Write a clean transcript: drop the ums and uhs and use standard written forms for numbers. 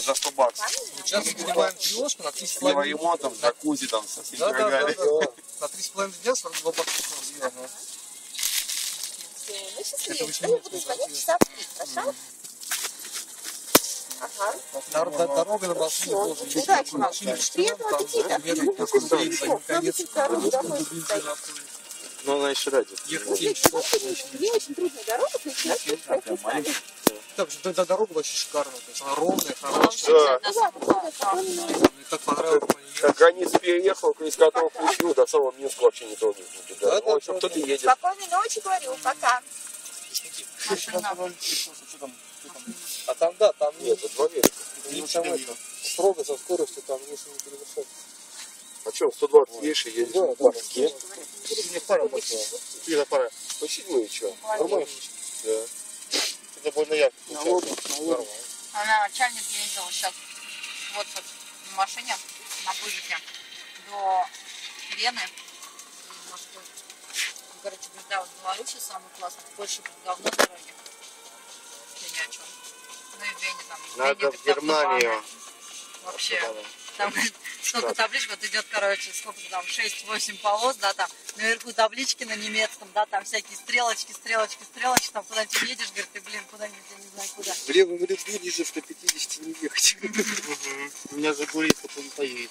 за 100 баксов. Сейчас мы поднимаем трешку на 3,5 С ремонтом, джакузи там со всеми пирогами. На 3,5 дня 42 бакса. Ну, счастливо. Я буду звонить часа в 3, хорошо? Ага. Дорога на машине тоже есть. Удачи вам. Приятного аппетита. Но она еще ради. Мне очень трудная дорога, то есть начать пройти сами. Так, дорога вообще шикарная. То есть она ровная, хорошая. Как понравилось. Как границу переехал, из которого включил, до самого Минска вообще не трогает. Да, ну, еще кто-то едет. Спокойной ночи, говорю, пока. А там, да, там Нет, это 2 велика. строго со скоростью, там, если не перевышать. А что, 120 едешь и едешь? Да, в парке? Не пара большая. Или пара. Ну, 7-й, что? Нормально. Да. Это больно ярко. Она начальник ездила сейчас вот в машине на пыжике до Вены, Москвы. Он, короче, говорит, да, вот в Беларуси самый классный, в Польше говно дороги. Ты ни о чем. Ну и в Вене там. Надо в Германию. Вообще. Там сколько табличек, вот идет, короче, сколько там, 6-8 полос, да, там, наверху таблички на немецком, да, там всякие стрелочки, там куда-нибудь едешь, говорит, ты, блин, куда-нибудь, я не знаю куда. В левом ряду ниже 150 не ехать. У меня Жигули потом поедет.